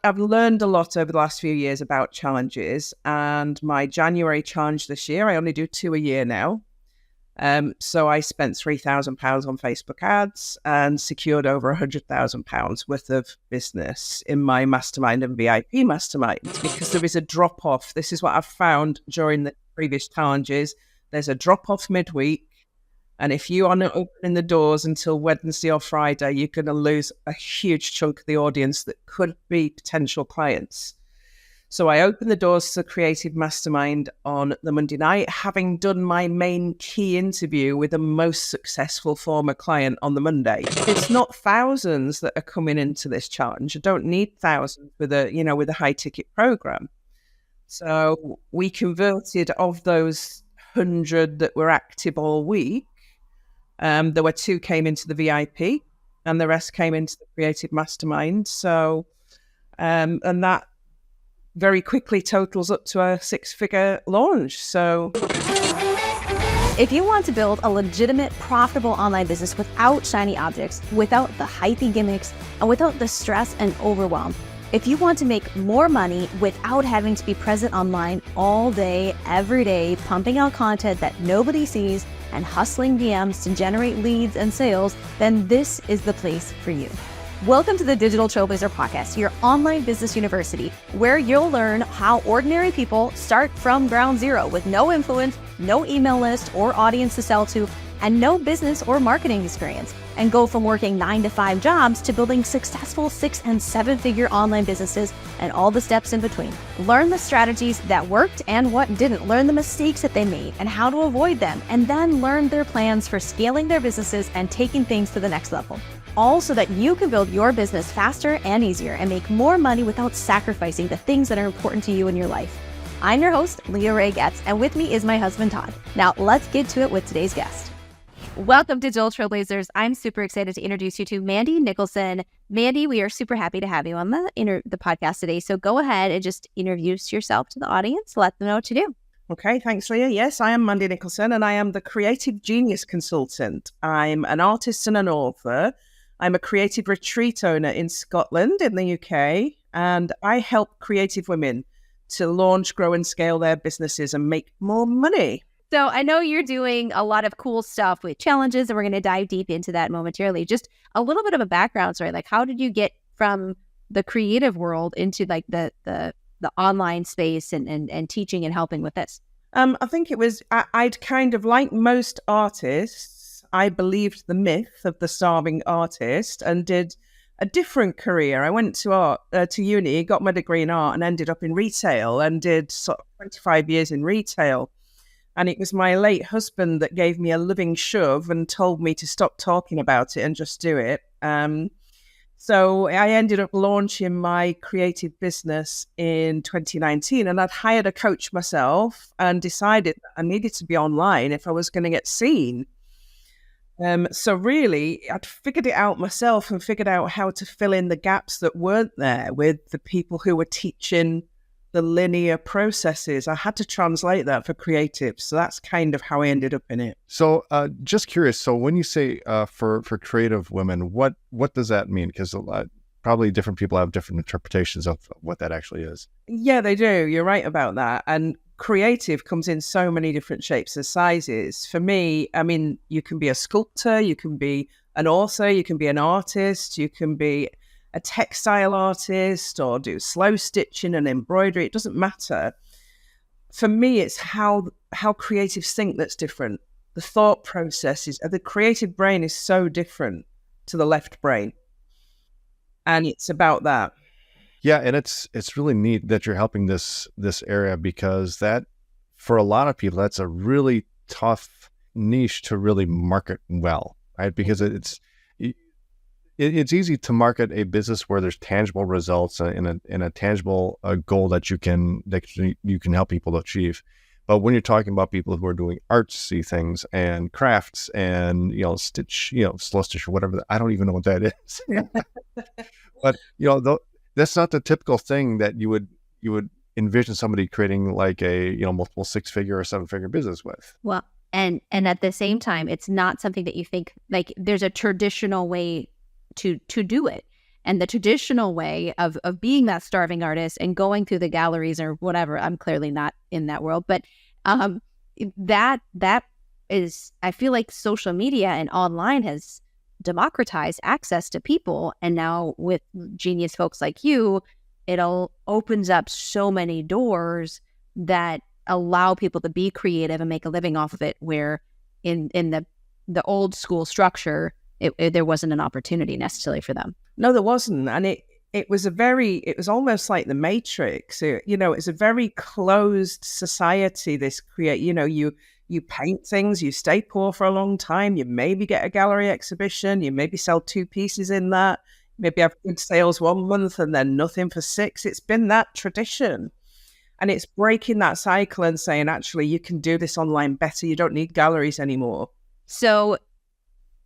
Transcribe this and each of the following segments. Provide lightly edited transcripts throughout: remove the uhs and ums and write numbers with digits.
I've learned a lot over the last few years about challenges, and my January challenge this year, I only do 2 a year now. So I spent £3,000 on Facebook ads and secured over £100,000 worth of business in my mastermind and VIP mastermind, because there is a drop off. This is what I've found during the previous challenges. There's a drop off midweek. And if you are not opening the doors until Wednesday or Friday, you're going to lose a huge chunk of the audience that could be potential clients. So I opened the doors to the Creative Mastermind on the Monday night, having done my main key interview with the most successful former client on the Monday. It's not thousands that are coming into this challenge. I don't need thousands with a high ticket program. So we converted of those 100 that were active all week. There were 2 came into the VIP and the rest came into the Creative Mastermind. So, and that very quickly totals up to a 6-figure launch. So if you want to build a legitimate, profitable online business without shiny objects, without the hypey gimmicks, and without the stress and overwhelm, if you want to make more money without having to be present online all day, every day, pumping out content that nobody sees and hustling DMs to generate leads and sales, then this is the place for you. Welcome to the Digital Trailblazer Podcast, your online business university, where you'll learn how ordinary people start from ground zero with no influence, no email list or audience to sell to, and no business or marketing experience, and go from working 9-to-5 jobs to building successful 6- and 7-figure online businesses and all the steps in between. Learn the strategies that worked and what didn't. Learn the mistakes that they made and how to avoid them, and then learn their plans for scaling their businesses and taking things to the next level. All so that you can build your business faster and easier and make more money without sacrificing the things that are important to you in your life. I'm your host, Leah Ray Getz, and with me is my husband, Todd. Now, let's get to it with today's guest. Welcome to Digital Trailblazers. I'm super excited to introduce you to Mandy Nicholson. Mandy, we are super happy to have you on the podcast today. So go ahead and just introduce yourself to the audience. Let them know what to do. Okay, thanks, Leah. Yes, I am Mandy Nicholson, and I am the Creative Genius Consultant. I'm an artist and an author. I'm a creative retreat owner in Scotland, in the UK, and I help creative women to launch, grow, and scale their businesses and make more money. So I know you're doing a lot of cool stuff with challenges, and we're going to dive deep into that momentarily. Just a little bit of a background story. Like, how did you get from the creative world into like the online space and teaching and helping with this? I think it was, I'd kind of, like most artists, I believed the myth of the starving artist and did a different career. I went to uni, got my degree in art, and ended up in retail and did sort of 25 years in retail. And it was my late husband that gave me a loving shove and told me to stop talking about it and just do it. So I ended up launching my creative business in 2019, and I'd hired a coach myself and decided that I needed to be online if I was going to get seen. So really, I'd figured it out myself and figured out how to fill in the gaps that weren't there with the people who were teaching the linear processes. I had to translate that for creatives. So that's kind of how I ended up in it. So just curious. So when you say for creative women, what does that mean? Because probably different people have different interpretations of what that actually is. Yeah, they do. You're right about that. And creative comes in so many different shapes and sizes. For me, I mean, you can be a sculptor, you can be an author, you can be an artist, you can be a textile artist or do slow stitching and embroidery. It doesn't matter. For me, it's how creatives think that's different. The thought process is, the creative brain is so different to the left brain. And it's about that. Yeah, and it's really neat that you're helping this area, because that, for a lot of people, that's a really tough niche to really market well, right? Because it's easy to market a business where there's tangible results in a tangible goal that you can help people achieve. But when you're talking about people who are doing artsy things and crafts and stitch, slow stitch or whatever, I don't even know what that is. But that's not the typical thing that you would envision somebody creating like a multiple 6-figure or 7-figure business with. Well, and at the same time, it's not something that you think like there's a traditional way to do it. And the traditional way of being that starving artist and going through the galleries or whatever, I'm clearly not in that world, but that is, I feel like social media and online has democratized access to people. And now with genius folks like you, opens up so many doors that allow people to be creative and make a living off of it, where in the old school structure, there wasn't an opportunity necessarily for them. No, there wasn't. And it was almost like the Matrix. It's a very closed society, this you paint things, you stay poor for a long time, you maybe get a gallery exhibition, you maybe sell 2 pieces in that, maybe have good sales 1 month and then nothing for 6. It's been that tradition. And it's breaking that cycle and saying, actually, you can do this online better. You don't need galleries anymore. So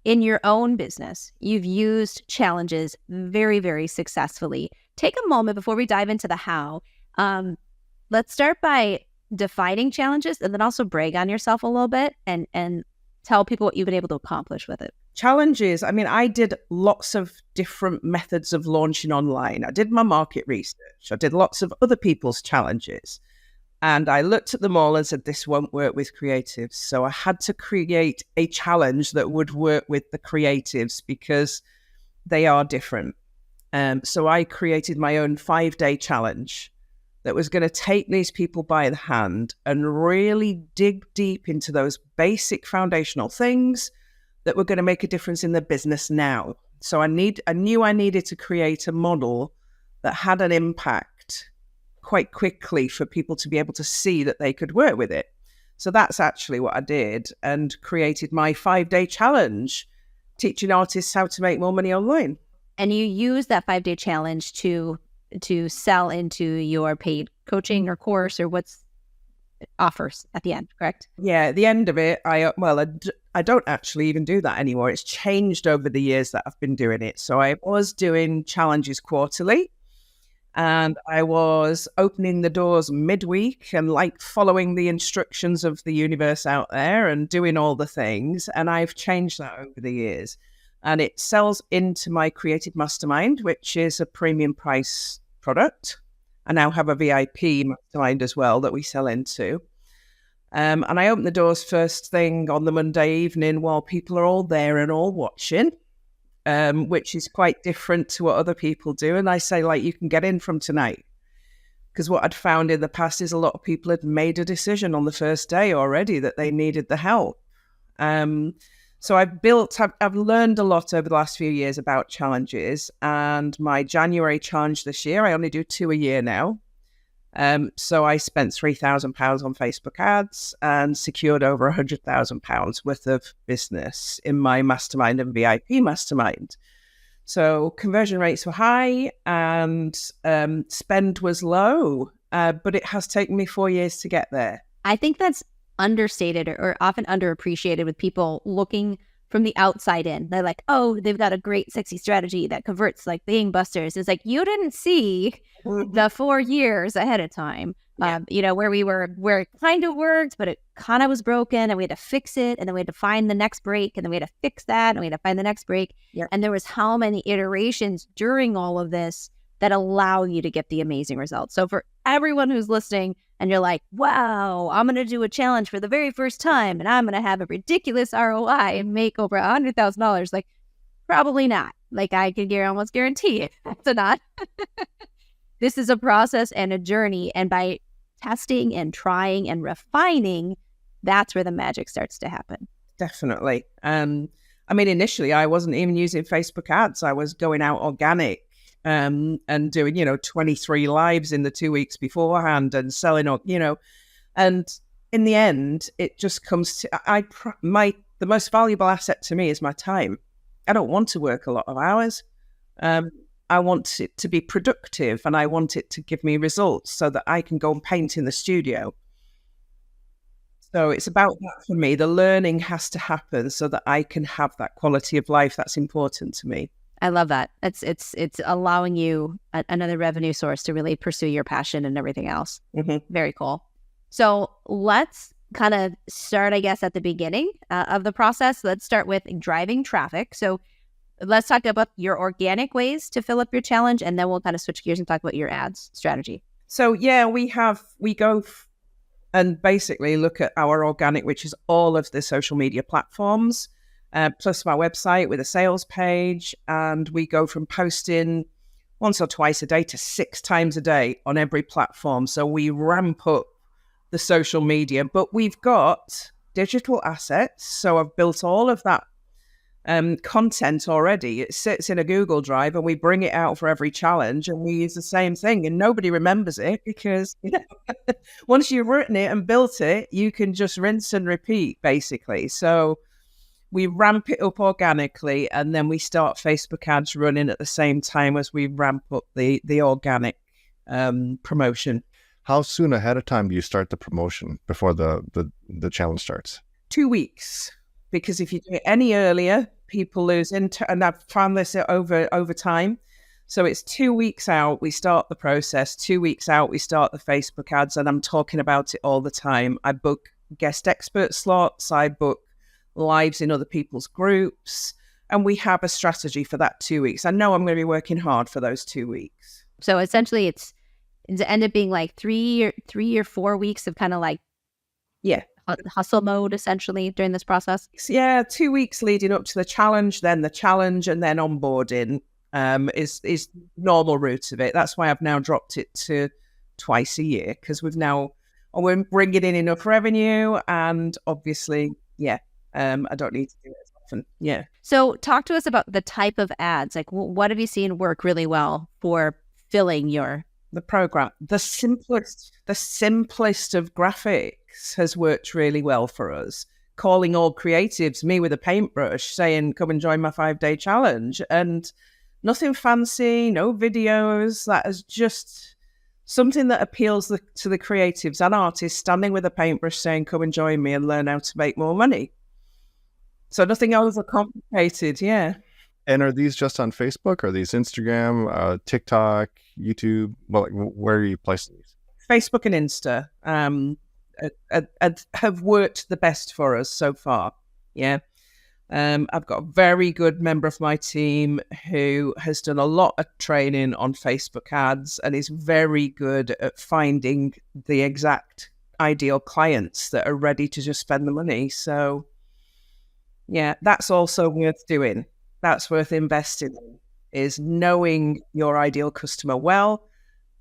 in your own business, you've used challenges very, very successfully. Take a moment before we dive into the how. Let's start by defining challenges and then also brag on yourself a little bit and tell people what you've been able to accomplish with it. Challenges. I mean, I did lots of different methods of launching online. I did my market research. I did lots of other people's challenges. And I looked at them all and said, this won't work with creatives. So I had to create a challenge that would work with the creatives because they are different. So I created my own 5-day challenge that was going to take these people by the hand and really dig deep into those basic foundational things that were going to make a difference in their business now. So I knew I needed to create a model that had an impact quite quickly for people to be able to see that they could work with it. So that's actually what I did, and created my 5-day challenge, teaching artists how to make more money online. And you use that 5-day challenge to sell into your paid coaching or course or what's offers at the end, correct? Yeah, at the end of it, I don't actually even do that anymore. It's changed over the years that I've been doing it. So I was doing challenges quarterly, and I was opening the doors midweek and following the instructions of the universe out there and doing all the things. And I've changed that over the years. And it sells into my Creative Mastermind, which is a premium price product. I now have a VIP mastermind as well that we sell into. And I open the doors first thing on the Monday evening while people are all there and all watching, which is quite different to what other people do. And I say, you can get in from tonight. Because what I'd found in the past is a lot of people had made a decision on the first day already that they needed the help. So I've learned a lot over the last few years about challenges, and my January challenge this year, I only do 2 a year now. So I spent £3,000 on Facebook ads and secured over £100,000 worth of business in my mastermind and VIP mastermind. So conversion rates were high and spend was low, but it has taken me 4 years to get there. I think that's understated or often underappreciated with people looking from the outside in. They're like, oh, they've got a great sexy strategy that converts like gangbusters. It's like, you didn't see the 4 years ahead of time, where it kind of worked, but it kind of was broken and we had to fix it. And then we had to find the next break, and then we had to fix that and we had to find the next break. Yeah. And there was how many iterations during all of this that allow you to get the amazing results. So for everyone who's listening and you're like, wow, I'm going to do a challenge for the very first time and I'm going to have a ridiculous ROI and make over $100,000. Probably not. I can almost guarantee it. It's not. This is a process and a journey. And by testing and trying and refining, that's where the magic starts to happen. Definitely. Initially, I wasn't even using Facebook ads. I was going out organic. And doing, 23 lives in the 2 weeks beforehand and selling, and in the end, it just comes to, the most valuable asset to me is my time. I don't want to work a lot of hours. I want it to be productive and I want it to give me results so that I can go and paint in the studio. So it's about that for me. The learning has to happen so that I can have that quality of life that's important to me. I love that. It's allowing you another revenue source to really pursue your passion and everything else. Mm-hmm. Very cool. So let's kind of start, I guess, at the beginning of the process. Let's start with driving traffic. So let's talk about your organic ways to fill up your challenge, and then we'll kind of switch gears and talk about your ads strategy. So yeah, we go and basically look at our organic, which is all of the social media platforms, plus my website with a sales page. And we go from posting once or twice a day to 6 times a day on every platform. So we ramp up the social media, but we've got digital assets. So I've built all of that content already. It sits in a Google Drive and we bring it out for every challenge and we use the same thing and nobody remembers it because once you've written it and built it, you can just rinse and repeat basically. So we ramp it up organically and then we start Facebook ads running at the same time as we ramp up the organic promotion. How soon ahead of time do you start the promotion before the challenge starts? 2 weeks. Because if you do it any earlier, people lose and I've found this over time. So it's 2 weeks out, we start the process. 2 weeks out, we start the Facebook ads, and I'm talking about it all the time. I book guest expert slots, I book lives in other people's groups, and we have a strategy for that 2 weeks. I know I'm going to be working hard for those 2 weeks. So essentially, it's end up being like 3 or 4 weeks of kind of like hustle mode essentially during this process. Yeah, 2 weeks leading up to the challenge, and then onboarding is normal route of it. That's why I've now dropped it to twice a year, because we're bringing in enough revenue, and obviously, I don't need to do it as often. Yeah. So talk to us about the type of ads. Like, what have you seen work really well for filling the program? The simplest of graphics has worked really well for us. Calling all creatives, me with a paintbrush, saying, come and join my 5-day challenge. And nothing fancy, no videos. That is just something that appeals to the creatives and artists standing with a paintbrush saying, come and join me and learn how to make more money. So nothing overcomplicated, yeah. And are these just on Facebook? Are these Instagram, TikTok, YouTube? Well, where are you placing these? Facebook and Insta have worked the best for us so far. Yeah. I've got a very good member of my team who has done a lot of training on Facebook ads and is very good at finding the exact ideal clients that are ready to just spend the money. So, yeah, that's also worth doing. That's worth investing in, is knowing your ideal customer well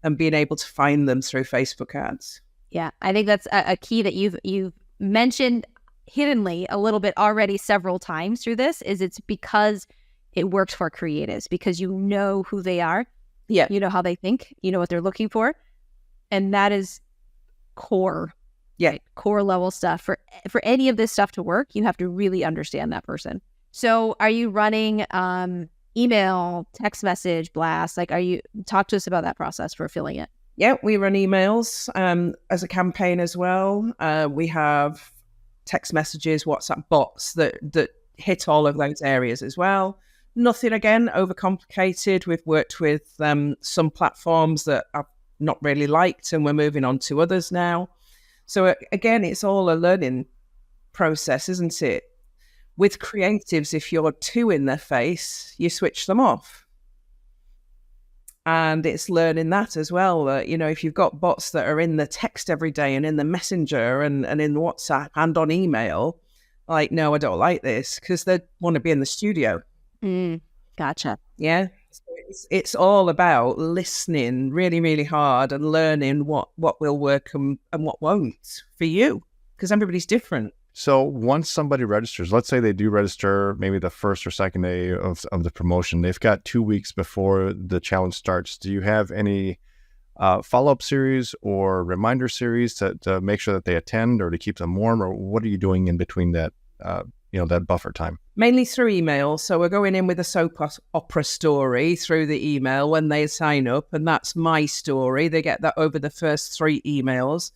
and being able to find them through Facebook ads. Yeah, I think that's a key that you've mentioned hiddenly a little bit already several times through this, is it's because it works for creatives, because you know who they are. Yeah. You know how they think, you know what they're looking for. And that is core. Yeah. Right? Core level stuff. For any of this stuff to work, you have to really understand that person. So are you running email, text message, blast? Talk to us about that process for filling it. Yeah, we run emails as a campaign as well. We have text messages, WhatsApp bots that hit all of those areas as well. Nothing, again, overcomplicated. We've worked with some platforms that I've not really liked, and we're moving on to others now. So again, it's all a learning process, isn't it? With creatives, if you're too in their face, you switch them off. And it's learning that as well. If you've got bots that are in the text every day and in the messenger and in WhatsApp and on email, like, no, I don't like this, because they want to be in the studio. Gotcha. Yeah. So it's all about listening really, really hard and learning what will work and what won't for you, because everybody's different. So once somebody registers, let's say they do register maybe the first or second day of the promotion, they've got 2 weeks before the challenge starts. Do you have any follow-up series or reminder series to make sure that they attend or to keep them warm? Or what are you doing in between that, that buffer time? Mainly through email. So we're going in with a soap opera story through the email when they sign up. And that's my story. They get that over the first 3 emails,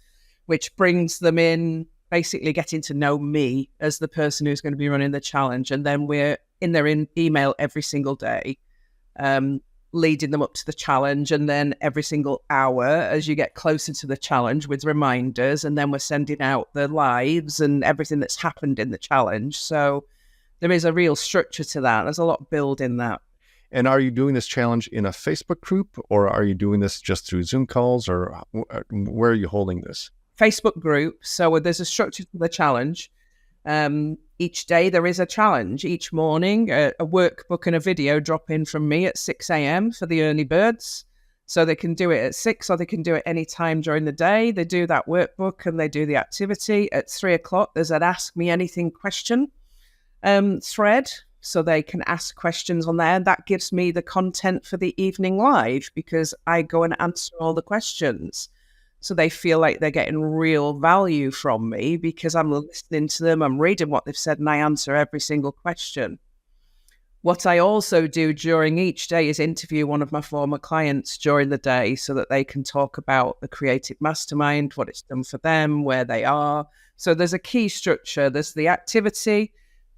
which brings them in, basically getting to know me as the person who's going to be running the challenge. And then we're in their email every single day, leading them up to the challenge. And then every single hour, as you get closer to the challenge, with reminders. And then we're sending out the lives and everything that's happened in the challenge. So there is a real structure to that. There's a lot built in that. And are you doing this challenge in a Facebook group, or are you doing this just through Zoom calls, or where are you holding this? Facebook group. So there's a structure to the challenge. Each day there is a challenge. Each morning, a workbook and a video drop in from me at 6 a.m. for the early birds. So they can do it at 6 or they can do it any time during the day. They do that workbook and they do the activity. At 3 o'clock, there's an Ask Me Anything question thread. So they can ask questions on there. That gives me the content for the evening live because I go and answer all the questions. So they feel like they're getting real value from me because I'm listening to them, I'm reading what they've said, and I answer every single question. What I also do during each day is interview one of my former clients during the day so that they can talk about the creative mastermind, what it's done for them, where they are. So there's a key structure. There's the activity,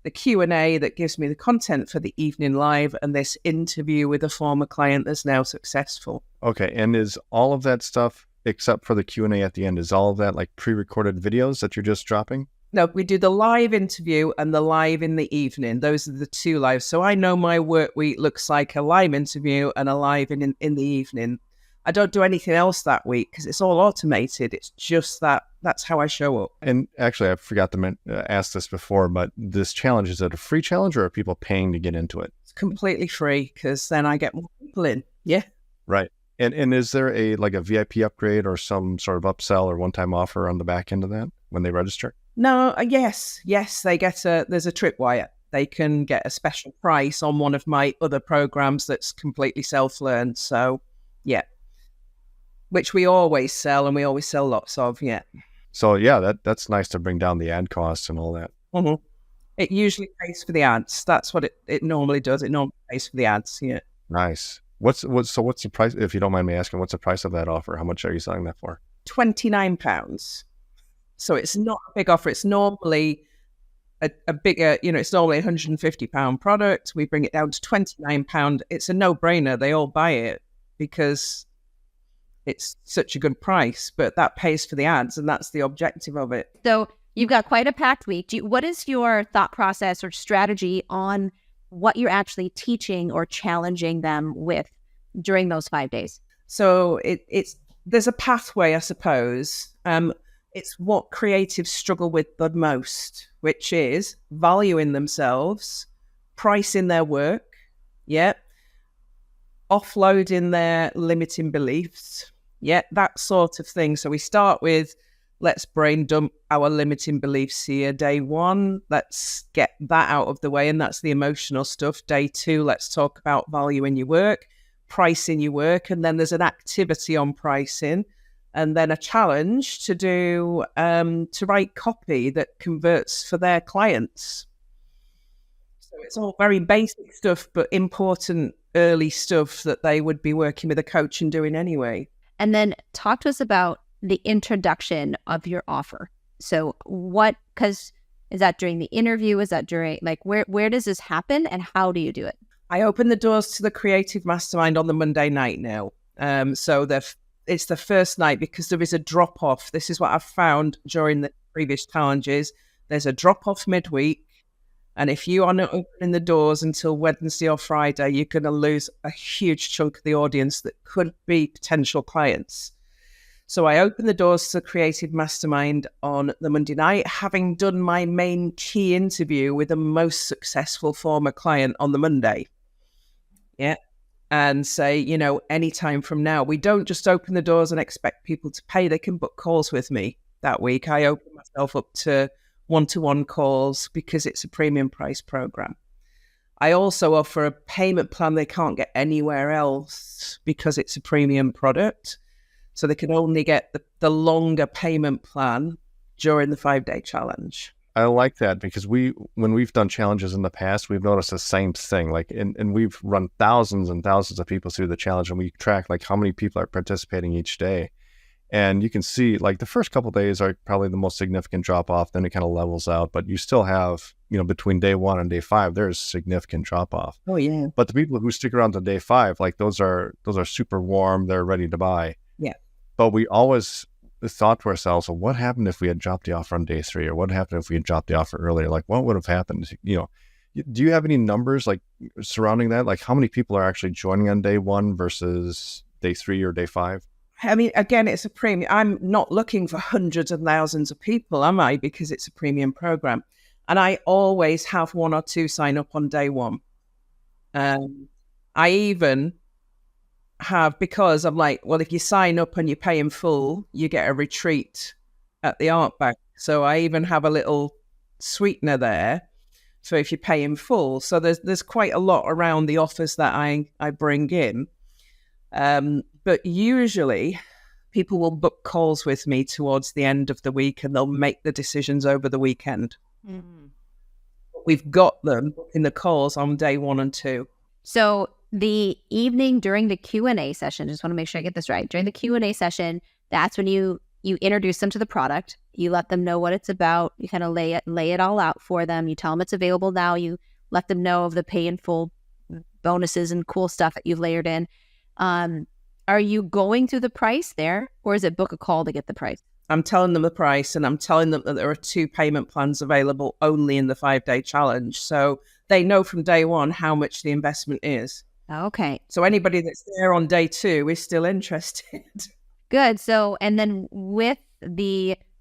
the Q&A that gives me the content for the evening live, and this interview with a former client that's now successful. Okay, and is all of that stuff, except for the Q&A at the end, is all of that like pre-recorded videos that you're just dropping? No, we do the live interview and the live in the evening. Those are the two lives. So I know my work week looks like a live interview and a live in the evening. I don't do anything else that week because it's all automated. It's just that's how I show up. And actually, I forgot to ask this before, but this challenge, is it a free challenge or are people paying to get into it? It's completely free because then I get more people in. Yeah. Right. And is there a VIP upgrade or some sort of upsell or one-time offer on the back end of that when they register? No, yes, they get there's a tripwire. They can get a special price on one of my other programs that's completely self-learned. So, yeah, which we always sell and we always sell lots of, yeah. So, yeah, that's nice to bring down the ad costs and all that. Mm-hmm. It usually pays for the ads. That's what it normally does. It normally pays for the ads, yeah. Nice. What's the price, if you don't mind me asking, what's the price of that offer? How much are you selling that for? £29. So it's not a big offer. It's normally a bigger, it's normally £150 product. We bring it down to £29. It's a no-brainer. They all buy it because it's such a good price, but that pays for the ads and that's the objective of it. So you've got quite a packed week. What is your thought process or strategy on what you're actually teaching or challenging them with during those 5 days? So there's a pathway, I suppose. It's what creatives struggle with the most, which is valuing themselves, pricing their work, offloading their limiting beliefs, that sort of thing. So we start with, let's brain dump our limiting beliefs here. Day one, let's get that out of the way, and that's the emotional stuff. Day two, let's talk about valuing your work, pricing your work, and then there's an activity on pricing. And then a challenge to do, to write copy that converts for their clients. So it's all very basic stuff, but important early stuff that they would be working with a coach and doing anyway. And then talk to us about the introduction of your offer. So because is that during the interview? Is that during, where does this happen and how do you do it? I open the doors to the Creative Mastermind on the Monday night now. So it's the first night because there is a drop-off. This is what I've found during the previous challenges. There's a drop-off midweek. And if you are not opening the doors until Wednesday or Friday, you're going to lose a huge chunk of the audience that could be potential clients. So I open the doors to the Creative Mastermind on the Monday night, having done my main key interview with the most successful former client on the Monday. Yeah. And say, anytime from now, we don't just open the doors and expect people to pay. They can book calls with me that week. I open myself up to one-to-one calls because it's a premium price program. I also offer a payment plan they can't get anywhere else because it's a premium product. So they can only get the longer payment plan during the 5-day challenge. I like that because when we've done challenges in the past, we've noticed the same thing. And we've run thousands and thousands of people through the challenge, and we track how many people are participating each day. And you can see the first couple of days are probably the most significant drop off. Then it kind of levels out, but you still have, between day 1 and day 5, there's significant drop off. Oh yeah. But the people who stick around to day 5, those are super warm. They're ready to buy. Yeah. But we always thought to ourselves, well, what happened if we had dropped the offer on day 3, or what happened if we had dropped the offer earlier? What would have happened? You Do you have any numbers like surrounding that? Like how many people are actually joining on day 1 versus day 3 or day 5? I mean, again, it's a premium. I'm not looking for hundreds of thousands of people, am I? Because it's a premium program. And I always have 1 or 2 sign up on day 1. I even have, because I'm like, well, if you sign up and you pay in full, you get a retreat at the art bank. So I even have a little sweetener there. So if you pay in full, so there's quite a lot around the offers that I bring in. But usually people will book calls with me towards the end of the week and they'll make the decisions over the weekend. Mm-hmm. We've got them in the calls on day 1 and 2. So the evening during the Q&A session, just want to make sure I get this right. During the Q&A session, that's when you introduce them to the product. You let them know what it's about. You kind of lay it all out for them. You tell them it's available now. You let them know of the pay in full bonuses and cool stuff that you've layered in. Are you going through the price there, or is it book a call to get the price? I'm telling them the price, and I'm telling them that there are 2 payment plans available only in the 5-day challenge. So they know from day 1 how much the investment is. Okay. So anybody that's there on day 2 is still interested. Good. So, and then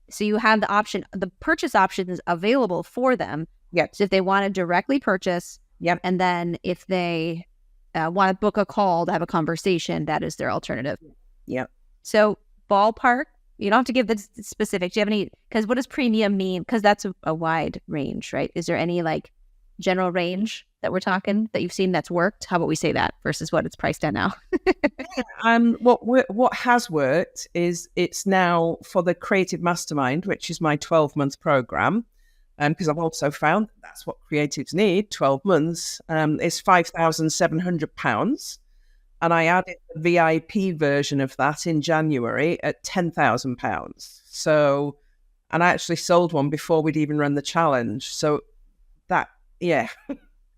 so you have the option, the purchase option is available for them. Yep. So if they want to directly purchase, yep. And then if they want to book a call to have a conversation, that is their alternative. Yep. So ballpark, you don't have to give the specifics. Do you have any, because what does premium mean? Because that's a wide range, right? Is there any like general range that we're talking that you've seen that's worked? How about we say that versus what it's priced at now? What has worked is it's now for the Creative Mastermind, which is my 12-month program. Because I've also found that's what creatives need, 12 months, is £5,700. And I added the VIP version of that in January at £10,000. So, and I actually sold one before we'd even run the challenge. So that, yeah.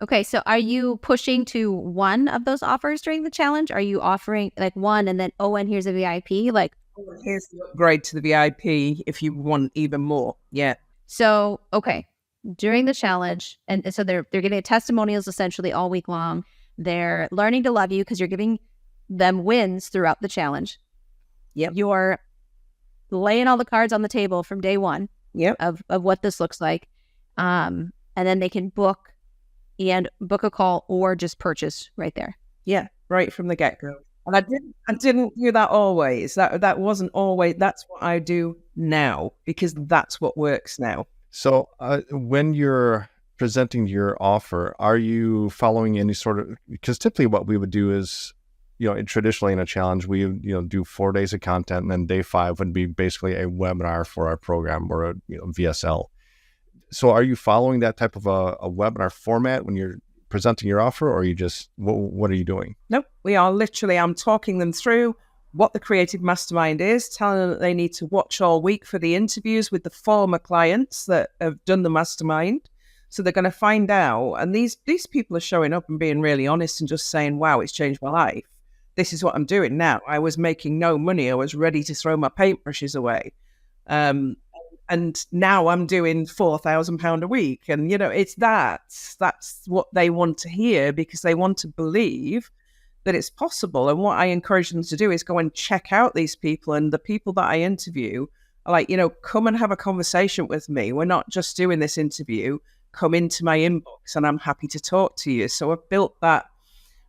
Okay, so are you pushing to one of those offers during the challenge? Are you offering like one and then, and here's a VIP? Like, here's the upgrade to the VIP if you want even more. Yeah. So, okay, during the challenge, and so they're getting testimonials essentially all week long. They're learning to love you because you're giving them wins throughout the challenge. Yep. You're laying all the cards on the table from day 1. Yep. Of what this looks like. And then they can book a call or just purchase right there. Yeah, right from the get-go. And I didn't do that always. That wasn't always. That's what I do now because that's what works now. So when you're presenting your offer, are you following any sort of, because typically what we would do is, traditionally in a challenge, we do 4 days of content, and then day 5 would be basically a webinar for our program or a VSL. So are you following that type of a webinar format when you're presenting your offer, or are you just, what are you doing? Nope. I'm talking them through what the Creative Mastermind is, telling them that they need to watch all week for the interviews with the former clients that have done the mastermind. So they're going to find out. And these people are showing up and being really honest and just saying, wow, it's changed my life. This is what I'm doing now. I was making no money. I was ready to throw my paintbrushes away. And now I'm doing £4,000 a week. And, it's that's what they want to hear because they want to believe that it's possible. And what I encourage them to do is go and check out these people. And the people that I interview are like, come and have a conversation with me. We're not just doing this interview. Come into my inbox and I'm happy to talk to you. So I've built that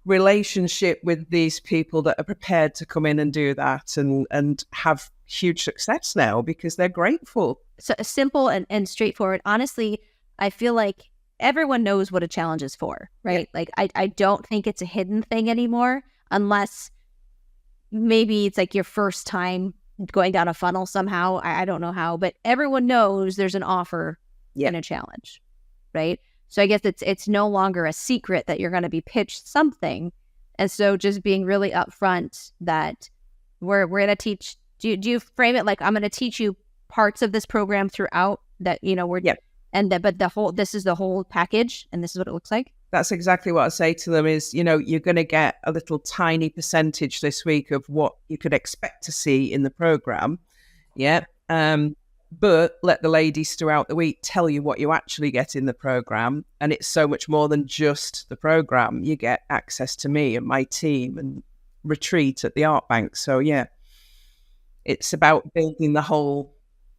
relationship with these people that are prepared to come in and do that and have huge success now because they're grateful. So simple and straightforward. Honestly, I feel like everyone knows what a challenge is for, right? Yeah. Like I don't think it's a hidden thing anymore unless maybe it's like your first time going down a funnel somehow. I don't know how, but everyone knows there's an offer in a challenge, right? So I guess it's no longer a secret that you're going to be pitched something. And so just being really upfront that we're going to teach, do you frame it like I'm going to teach you parts of this program throughout that, but this is the whole package and this is what it looks like? That's exactly what I say to them is, you're going to get a little tiny percentage this week of what you could expect to see in the program. Yeah. but let the ladies throughout the week tell you what you actually get in the program. And it's so much more than just the program. You get access to me and my team and retreat at the art bank. So yeah, it's about building the whole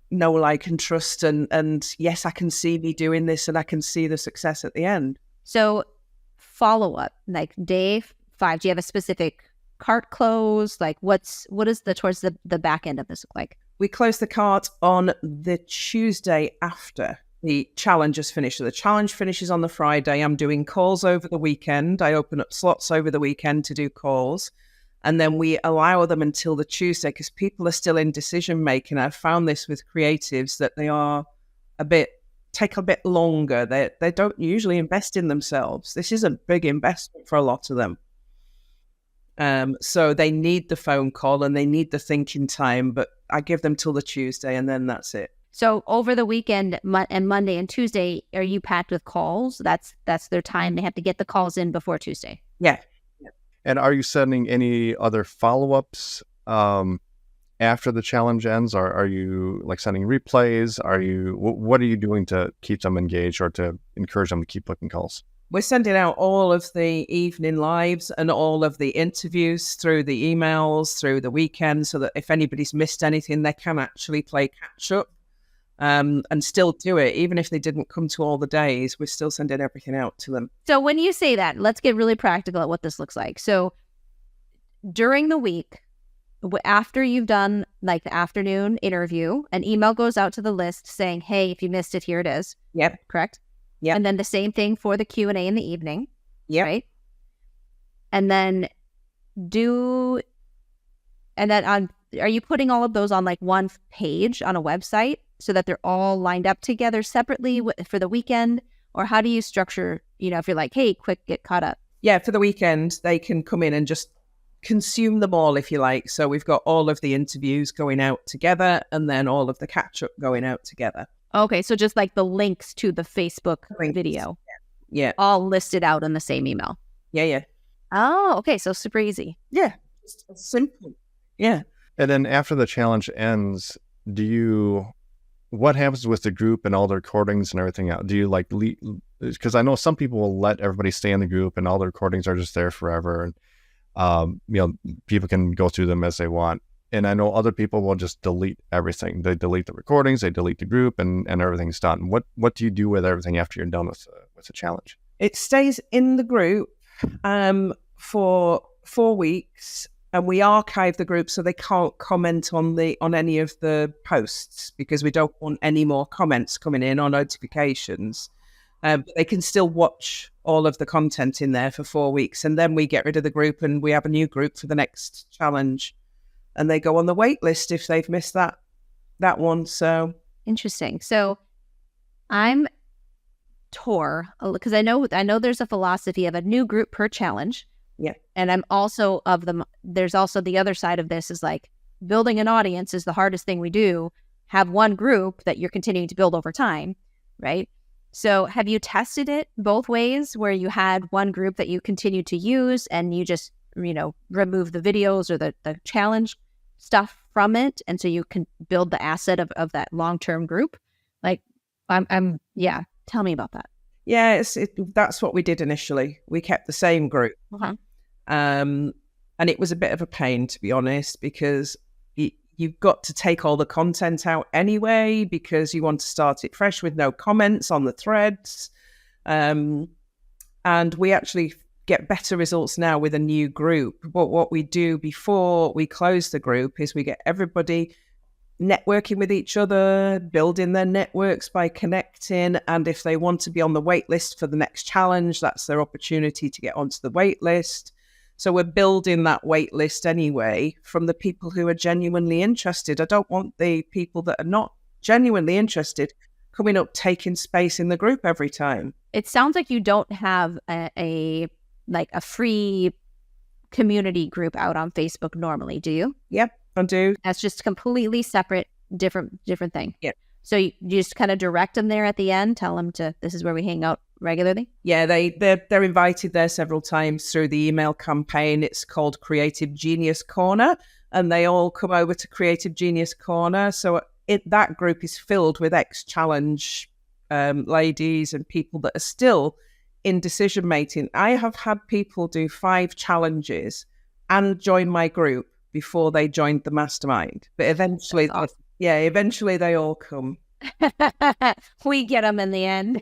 know, like, and trust. And yes, I can see me doing this and I can see the success at the end. So follow up, like day 5, do you have a specific cart close? Like what is towards the back end of this look like? We close the cart on the Tuesday after the challenge has finished. So the challenge finishes on the Friday. I'm doing calls over the weekend. I open up slots over the weekend to do calls. And then we allow them until the Tuesday because people are still in decision making. I've found this with creatives that they are take a bit longer. They don't usually invest in themselves. This is a big investment for a lot of them. So they need the phone call and they need the thinking time, but I give them till the Tuesday and then that's it. So over the weekend and Monday and Tuesday, are you packed with calls? That's their time. They have to get the calls in before Tuesday. Yeah. And are you sending any other follow-ups after the challenge ends? Or are you like sending replays? What are you doing to keep them engaged or to encourage them to keep booking calls? We're sending out all of the evening lives and all of the interviews through the emails, through the weekend, so that if anybody's missed anything, they can actually play catch up and still do it. Even if they didn't come to all the days, we're still sending everything out to them. So when you say that, let's get really practical at what this looks like. So during the week, after you've done like the afternoon interview, an email goes out to the list saying, hey, if you missed it, here it is. Yep. Correct? Yeah. And then the same thing for the Q&A in the evening. Yeah. Right. And then are you putting all of those on like one page on a website so that they're all lined up together separately for the weekend? Or how do you structure, if you're like, hey, quick, get caught up? Yeah. For the weekend, they can come in and just consume them all, if you like. So we've got all of the interviews going out together and then all of the catch up going out together. Okay, so just like the links to the Facebook video. Yeah. All listed out in the same email. Yeah. Oh, okay. So super easy. Yeah. Just simple. Yeah. And then after the challenge ends, what happens with the group and all the recordings and everything out? Do you like because I know some people will let everybody stay in the group and all the recordings are just there forever. And, people can go through them as they want. And I know other people will just delete everything. They delete the recordings, they delete the group, and everything's done. What do you do with everything after you're done with the challenge? It stays in the group for 4 weeks, and we archive the group so they can't comment on any of the posts because we don't want any more comments coming in or notifications. But they can still watch all of the content in there for 4 weeks, and then we get rid of the group and we have a new group for the next challenge. And they go on the wait list if they've missed that one. So interesting. So I'm tore because I know there's a philosophy of a new group per challenge. Yeah. And I'm also there's also the other side of this is like building an audience is the hardest thing we do. Have one group that you're continuing to build over time, right? So have you tested it both ways where you had one group that you continue to use and you just, remove the videos or the challenge stuff from it, and so you can build the asset of that long-term group? Like, tell me about that. Yeah, that's what we did initially. We kept the same group. Uh-huh. And it was a bit of a pain, to be honest, because you've got to take all the content out anyway because you want to start it fresh with no comments on the threads. And we actually get better results now with a new group. But what we do before we close the group is we get everybody networking with each other, building their networks by connecting. And if they want to be on the wait list for the next challenge, that's their opportunity to get onto the wait list. So we're building that wait list anyway from the people who are genuinely interested. I don't want the people that are not genuinely interested coming up taking space in the group every time. It sounds like you don't have a free community group out on Facebook normally, do you? Yep, I do. That's just completely separate, different thing. Yeah. So you just kind of direct them there at the end, tell them this is where we hang out regularly? Yeah, they're invited there several times through the email campaign. It's called Creative Genius Corner, and they all come over to Creative Genius Corner. So that group is filled with ex-challenge ladies and people that are still in decision making. I have had people do 5 challenges and join my group before they joined the mastermind. But eventually, Awesome. eventually they all come. We get them in the end.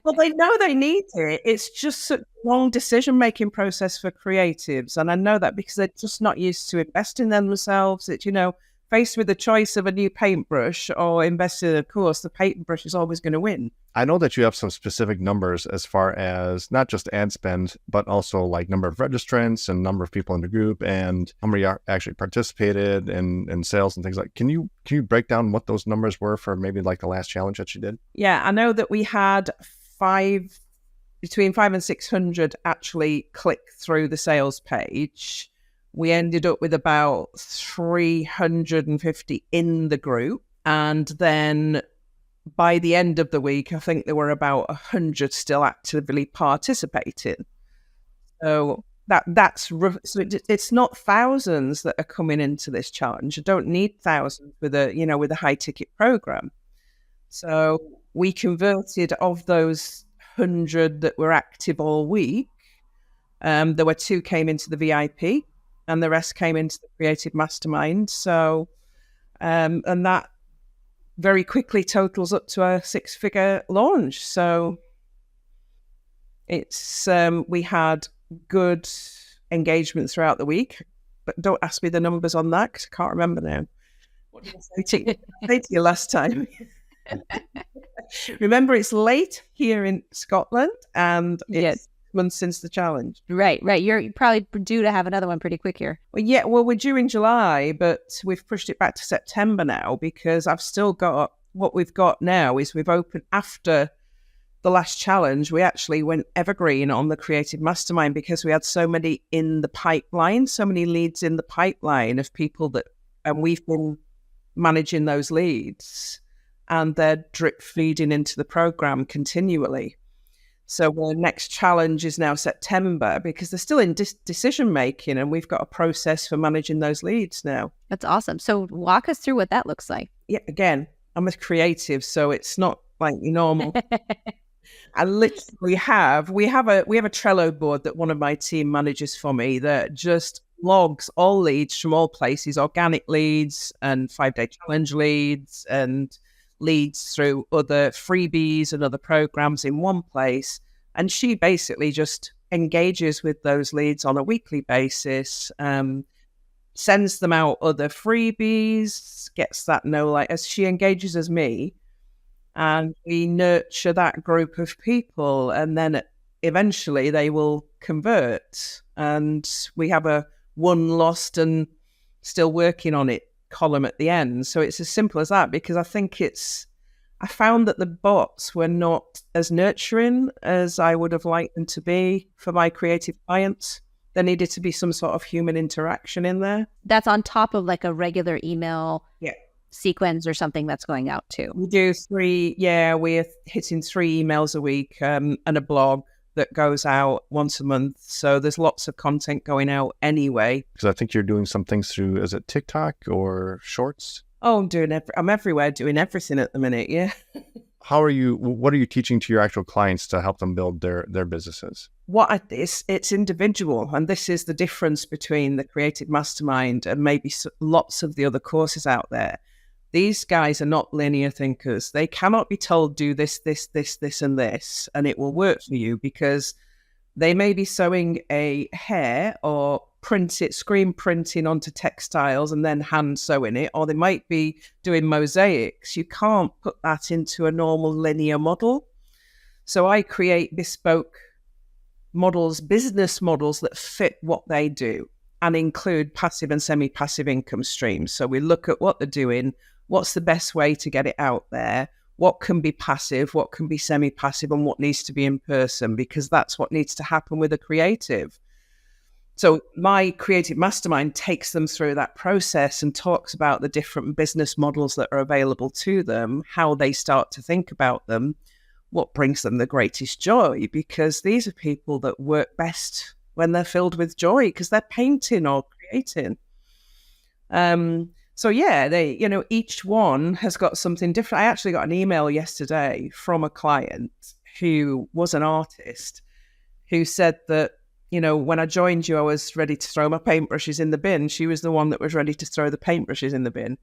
Well, they know they need it. It's just such a long decision-making process for creatives. And I know that because they're just not used to investing in themselves. It's, faced with the choice of a new paintbrush or investing in a course, the paintbrush is always going to win. I know that you have some specific numbers as far as not just ad spend, but also like number of registrants and number of people in the group and how many actually participated in sales and things like. Can you break down what those numbers were for maybe like the last challenge that you did? Yeah, I know that we had between 500 and 600 actually click through the sales page. We ended up with about 350 in the group. And then by the end of the week, I think there were about 100 still actively participating. So so it's not thousands that are coming into this challenge. I don't need thousands with a high ticket program. So we converted of those 100 that were active all week. There were 2 came into the VIP. And the rest came into the creative mastermind. So, and that very quickly totals up to a 6-figure launch. So it's, we had good engagement throughout the week, but don't ask me the numbers on that because I can't remember now. What did I say to you last time? Remember, it's late here in Scotland and it's months since the challenge. Right. You're probably due to have another one pretty quick here. Well, we're due in July, but we've pushed it back to September now because I've still got what we've got now is we've opened after the last challenge. We actually went evergreen on the creative mastermind because we had so many in the pipeline, so many leads in the pipeline of people and we've been managing those leads and they're drip feeding into the program continually. So our next challenge is now September because they're still in decision making and we've got a process for managing those leads now. That's awesome. So walk us through what that looks like. Yeah, again, I'm a creative, so it's not like normal. I literally we have a Trello board that one of my team manages for me that just logs all leads from all places, organic leads and 5-day challenge leads and leads through other freebies and other programs in one place. And she basically just engages with those leads on a weekly basis, sends them out other freebies, gets that as she engages as me. And we nurture that group of people. And then eventually they will convert. And we have a one lost and still working on it column at the end. So it's as simple as that because I found that the bots were not as nurturing as I would have liked them to be for my creative clients. There needed to be some sort of human interaction in there. That's on top of like a regular email sequence or something that's going out too. We do 3, we're hitting 3 emails a week and a blog that goes out once a month. So there's lots of content going out anyway. Because I think you're doing some things through, is it TikTok or Shorts? Oh, I'm everywhere doing everything at the minute, yeah. What are you teaching to your actual clients to help them build their businesses? It's individual. And this is the difference between the Creative Mastermind and maybe lots of the other courses out there. These guys are not linear thinkers. They cannot be told, do this, this, this, this, and this, and it will work for you because they may be sewing a hair or screen printing onto textiles and then hand sewing it, or they might be doing mosaics. You can't put that into a normal linear model. So I create bespoke models, business models that fit what they do and include passive and semi-passive income streams. So we look at what they're doing, what's the best way to get it out there, what can be passive, what can be semi-passive, and what needs to be in person, because that's what needs to happen with a creative. So my creative mastermind takes them through that process and talks about the different business models that are available to them, how they start to think about them, what brings them the greatest joy, because these are people that work best when they're filled with joy because they're painting or creating. So yeah, each one has got something different. I actually got an email yesterday from a client who was an artist who said that, when I joined you, I was ready to throw my paintbrushes in the bin. She was the one that was ready to throw the paintbrushes in the bin.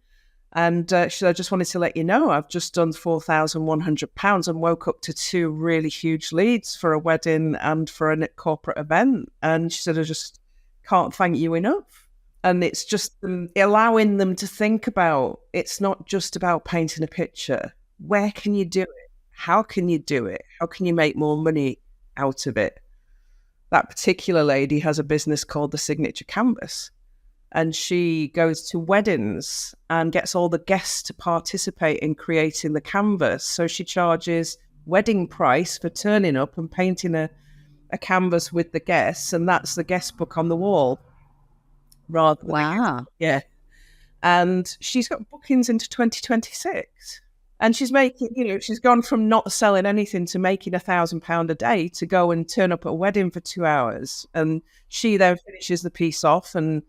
And she said, I just wanted to let you know, I've just done £4,100 and woke up to 2 really huge leads for a wedding and for a corporate event. And she said, I just can't thank you enough. And it's just allowing them to think about, it's not just about painting a picture. Where can you do it? How can you do it? How can you make more money out of it? That particular lady has a business called the Signature Canvas. And she goes to weddings and gets all the guests to participate in creating the canvas. So she charges wedding price for turning up and painting a canvas with the guests. And that's the guest book on the wall. Wow. Yeah. And she's got bookings into 2026. And she's making, she's gone from not selling anything to making £1,000 a day to go and turn up at a wedding for 2 hours. And she then finishes the piece off and,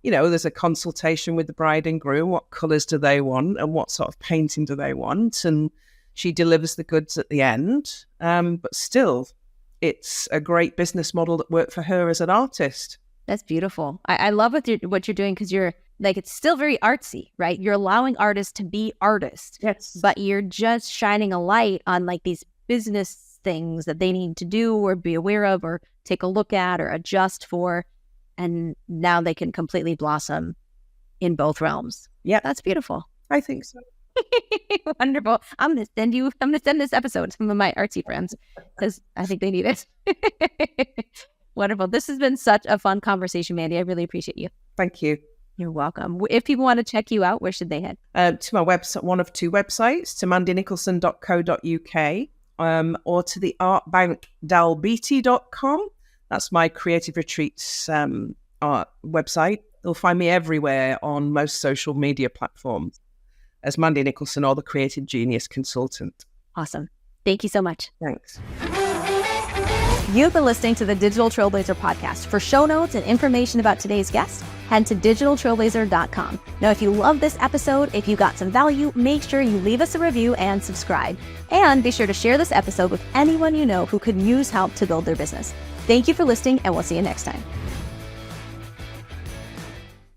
there's a consultation with the bride and groom. What colours do they want and what sort of painting do they want? And she delivers the goods at the end. But still, it's a great business model that worked for her as an artist. That's beautiful. I love what you're doing, because you're like, it's still very artsy, right? You're allowing artists to be artists. Yes. But you're just shining a light on like these business things that they need to do or be aware of or take a look at or adjust for. And now they can completely blossom in both realms. Yeah. That's beautiful. I think so. Wonderful. I'm gonna send this episode to some of my artsy friends because I think they need it. Wonderful. This has been such a fun conversation, Mandy. I really appreciate you. Thank you. You're welcome. If people want to check you out, where should they head? To my website, one of 2 websites, to mandynicholson.co.uk, or to the artbankdalbeatty.com. That's my creative retreats art website. You'll find me everywhere on most social media platforms as Mandy Nicholson or the Creative Genius Consultant. Awesome. Thank you so much. Thanks. You've been listening to the Digital Trailblazer podcast. For show notes and information about today's guest, head to digitaltrailblazer.com. Now, if you love this episode, if you got some value, make sure you leave us a review and subscribe. And be sure to share this episode with anyone you know who could use help to build their business. Thank you for listening, and we'll see you next time.